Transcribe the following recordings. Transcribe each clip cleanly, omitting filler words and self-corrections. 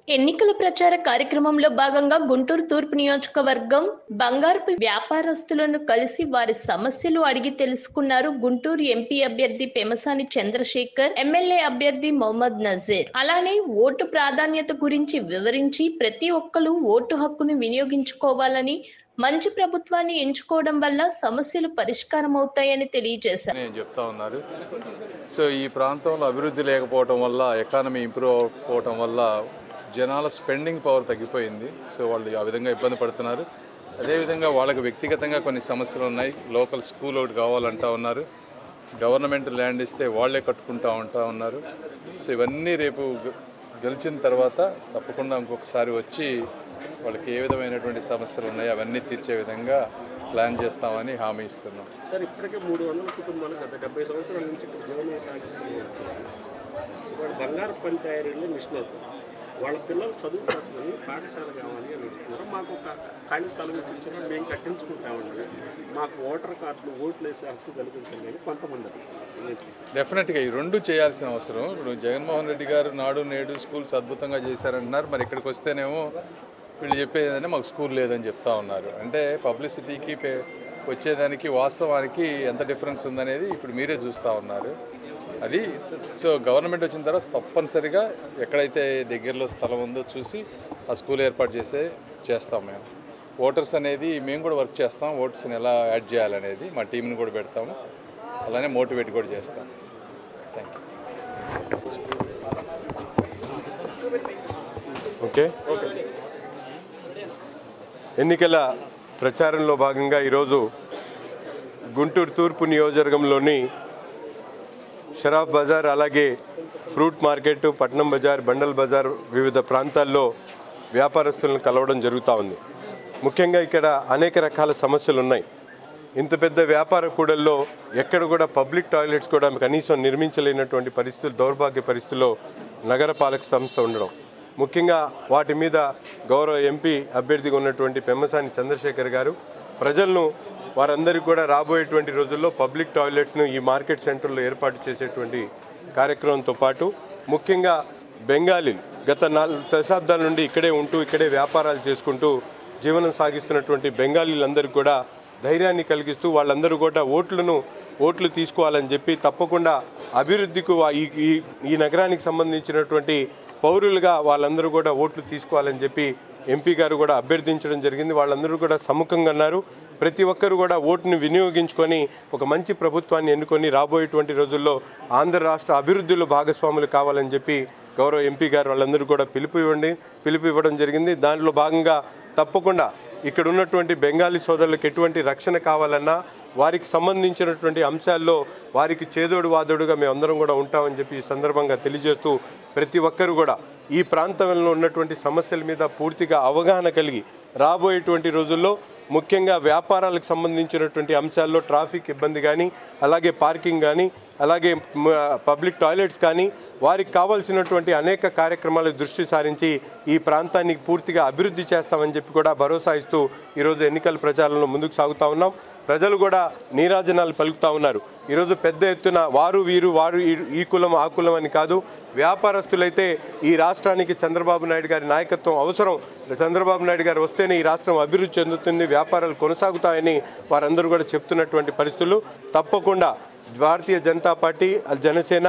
ఎన్నికల ప్రచార కార్యక్రమంలో భాగంగా గుంటూరు తూర్పు నియోజకవర్గం బంగారపు వ్యాపారస్తులను కలిసి వారి సమస్యలు అడిగి తెలుసుకున్నారు గుంటూరు ఎంపీ అభ్యర్థి పెమసాని చంద్రశేఖర్, ఎమ్మెల్యే అభ్యర్థి మొహమ్మద్ నజీర్. అలానే ఓటు ప్రాధాన్యత గురించి వివరించి ప్రతి ఒక్కరూ ఓటు హక్కును వినియోగించుకోవాలని, మంచి ప్రభుత్వాన్ని ఎంచుకోవడం వల్ల సమస్యలు పరిష్కారం అవుతాయని తెలియజేశారు. చెప్తా ఉన్నారు. సో ఈ ప్రాంతంలో అభివృద్ధి లేకపోవడం వల్ల, ఎకానమీ ఇంప్రూవ్ అవ్వకపోవడం వల్ల జనాల స్పెండింగ్ పవర్ తగ్గిపోయింది. సో వాళ్ళు ఆ విధంగా ఇబ్బంది పడుతున్నారు. అదేవిధంగా వాళ్ళకి వ్యక్తిగతంగా కొన్ని సమస్యలు ఉన్నాయి. లోకల్ స్కూల్ ఒకటి కావాలంటా ఉన్నారు. గవర్నమెంట్ ల్యాండ్ ఇస్తే వాళ్ళే కట్టుకుంటా ఉన్నారు. సో ఇవన్నీ రేపు గెలిచిన తర్వాత తప్పకుండా ఇంకొకసారి వచ్చి వాళ్ళకి ఏ విధమైనటువంటి సమస్యలు ఉన్నాయో అవన్నీ తీర్చే విధంగా ప్లాన్ చేస్తామని హామీ ఇస్తున్నాం. సార్, ఇప్పటికే 300 కుటుంబాలు గత 70 సంవత్సరాల నుంచి ఇక్కడ జీవనం సాగిస్తున్నారు. బంగారు పని తయారీలో మిషన్ అవుతుంది. వాళ్ళ పిల్లలు చదువు కోసమని పాఠశాల కావాలి అని అడుగుతున్నారు. మాకు ఒక ఖాళీ స్థలం ఇప్పించినా మేము కట్టించుకుంటామని, మాకు ఓటర్ కార్డులు ఓట్లు వేసే హక్కు కల్పించండి అని కొంతమంది. డెఫినెట్గా ఈ రెండు చేయాల్సిన అవసరం. ఇప్పుడు జగన్మోహన్ రెడ్డి గారు నాడు నేడు స్కూల్స్ అద్భుతంగా చేశారంటున్నారు. మరి ఇక్కడికి వస్తేనేమో వీళ్ళు చెప్పేదంటే మాకు స్కూల్ లేదని చెప్తా ఉన్నారు. అంటే పబ్లిసిటీకి వచ్చేదానికి వాస్తవానికి ఎంత డిఫరెన్స్ ఉందనేది ఇప్పుడు మీరే చూస్తూ ఉన్నారు. అది సో గవర్నమెంట్ వచ్చిన తర్వాత తప్పనిసరిగా ఎక్కడైతే దగ్గరలో స్థలం ఉందో చూసి ఆ స్కూల్ ఏర్పాటు చేస్తాం. మేము ఓటర్స్ అనేది మేము కూడా వర్క్ చేస్తాం. ఓటర్స్ని ఎలా యాడ్ చేయాలనేది మా టీంని కూడా పెడతాము. అలానే మోటివేట్ కూడా చేస్తాం. Thank you. ఓకే. ఎన్నికల ప్రచారంలో భాగంగా ఈరోజు గుంటూరు తూర్పు నియోజకవర్గంలోని షరాఫ్ బజార్, అలాగే ఫ్రూట్ మార్కెట్, పట్నం బజార్, బండల్ బజార్ వివిధ ప్రాంతాల్లో వ్యాపారస్తులను కలవడం జరుగుతూ ఉంది. ముఖ్యంగా ఇక్కడ అనేక రకాల సమస్యలు ఉన్నాయి. ఇంత పెద్ద వ్యాపార కూడల్లో ఎక్కడ కూడా పబ్లిక్ టాయిలెట్స్ కూడా కనీసం నిర్మించలేనటువంటి పరిస్థితులు, దౌర్భాగ్య పరిస్థితుల్లో నగరపాలక సంస్థ ఉండడం, ముఖ్యంగా వాటి మీద గౌరవ ఎంపీ అభ్యర్థిగా ఉన్నటువంటి పెమసాని చంద్రశేఖర్ గారు ప్రజలను, వారందరికీ కూడా రాబోయేటువంటి రోజుల్లో పబ్లిక్ టాయిలెట్స్ను ఈ మార్కెట్ సెంటర్లో ఏర్పాటు చేసేటువంటి కార్యక్రమంతో పాటు ముఖ్యంగా బెంగాలీలు గత 4 దశాబ్దాల నుండి ఇక్కడే ఉంటూ ఇక్కడే వ్యాపారాలు చేసుకుంటూ జీవనం సాగిస్తున్నటువంటి బెంగాలీలందరికీ కూడా ధైర్యాన్ని కలిగిస్తూ వాళ్ళందరూ కూడా ఓట్లు తీసుకోవాలని చెప్పి తప్పకుండా అభివృద్ధికి ఈ నగరానికి సంబంధించినటువంటి పౌరులుగా వాళ్ళందరూ కూడా ఓట్లు తీసుకోవాలని చెప్పి ఎంపీ గారు కూడా అభ్యర్థించడం జరిగింది. వాళ్ళందరూ కూడా సముఖంగా ఉన్నారు. ప్రతి ఒక్కరు కూడా ఓటును వినియోగించుకొని ఒక మంచి ప్రభుత్వాన్ని ఎన్నుకొని రాబోయేటువంటి రోజుల్లో ఆంధ్ర రాష్ట్ర అభివృద్ధిలో భాగస్వాములు కావాలని చెప్పి గౌరవ ఎంపీ గారు వాళ్ళందరూ కూడా పిలుపు ఇవ్వడం జరిగింది. దాంట్లో భాగంగా తప్పకుండా ఇక్కడ ఉన్నటువంటి బెంగాలీ సోదరులకు ఎటువంటి రక్షణ కావాలన్నా వారికి సంబంధించినటువంటి అంశాల్లో వారికి చేదోడు వాదోడుగా మేమందరం కూడా ఉంటామని చెప్పి ఈ సందర్భంగా తెలియజేస్తూ ప్రతి ఒక్కరు కూడా ఈ ప్రాంతంలో ఉన్నటువంటి సమస్యల మీద పూర్తిగా అవగాహన కలిగి రాబోయేటువంటి రోజుల్లో ముఖ్యంగా వ్యాపారాలకు సంబంధించినటువంటి అంశాల్లో ట్రాఫిక్ ఇబ్బంది కానీ, అలాగే పార్కింగ్ కానీ, అలాగే పబ్లిక్ టాయిలెట్స్ కానీ, వారికి కావాల్సినటువంటి అనేక కార్యక్రమాలు దృష్టి సారించి ఈ ప్రాంతాన్ని పూర్తిగా అభివృద్ధి చేస్తామని చెప్పి కూడా భరోసా ఇస్తూ ఈరోజు ఎన్నికల ప్రచారంలో ముందుకు సాగుతూ ఉన్నాం. ప్రజలు కూడా నీరాజనాలు పలుకుతూ ఉన్నారు. ఈరోజు పెద్ద ఎత్తున వారు ఈ కులం ఆ కులం అని కాదు, వ్యాపారస్తులైతే ఈ రాష్ట్రానికి చంద్రబాబు నాయుడు గారి నాయకత్వం అవసరం, చంద్రబాబు నాయుడు గారు వస్తేనే ఈ రాష్ట్రం అభివృద్ధి చెందుతుంది, వ్యాపారాలు కొనసాగుతాయని వారందరూ కూడా చెప్తున్నటువంటి పరిస్థితులు. తప్పకుండా భారతీయ జనతా పార్టీ, జనసేన,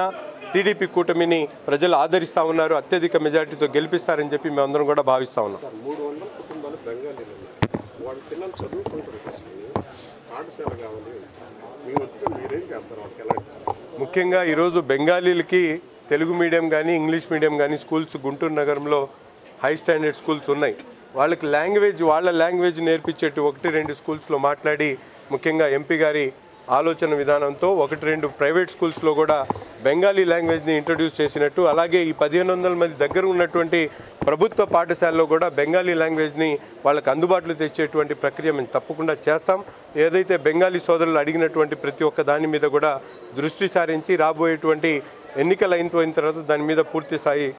టీడీపీ కూటమిని ప్రజలు ఆదరిస్తూ ఉన్నారు. అత్యధిక మెజార్టీతో గెలిపిస్తారని చెప్పి మేమందరం కూడా భావిస్తూ ఉన్నాం. 300 కుటుంబాలు బెంగాలీలు, వాళ్ళ పిల్లలు చదువుకుంటారు కోసం పాఠశాల కావాలి. మీరేం చేస్తారు వాళ్ళకి? ఎలాంటి ముఖ్యంగా ఈరోజు బెంగాలీలకి తెలుగు మీడియం కానీ, ఇంగ్లీష్ మీడియం కానీ స్కూల్స్ గుంటూరు నగరంలో హై స్టాండర్డ్ స్కూల్స్ ఉన్నాయి. వాళ్ళకి వాళ్ళ లాంగ్వేజ్ నేర్పించేట్టు 1-2 స్కూల్స్లో మాట్లాడి ముఖ్యంగా ఎంపీ గారి ఆలోచన విధానంతో 1-2 ప్రైవేట్ స్కూల్స్లో కూడా బెంగాలీ లాంగ్వేజ్ని ఇంట్రడ్యూస్ చేసినట్టు, అలాగే ఈ 1500 మంది దగ్గర ఉన్నటువంటి ప్రభుత్వ పాఠశాలలో కూడా బెంగాలీ లాంగ్వేజ్ని వాళ్ళకి అందుబాటులో తెచ్చేటువంటి ప్రక్రియ మేము తప్పకుండా చేస్తాం. ఏదైతే బెంగాలీ సోదరులు అడిగినటువంటి ప్రతి ఒక్క దాని మీద కూడా దృష్టి సారించి రాబోయేటువంటి ఎన్నికలు అయిపోయిన తర్వాత దాని మీద పూర్తి స్థాయి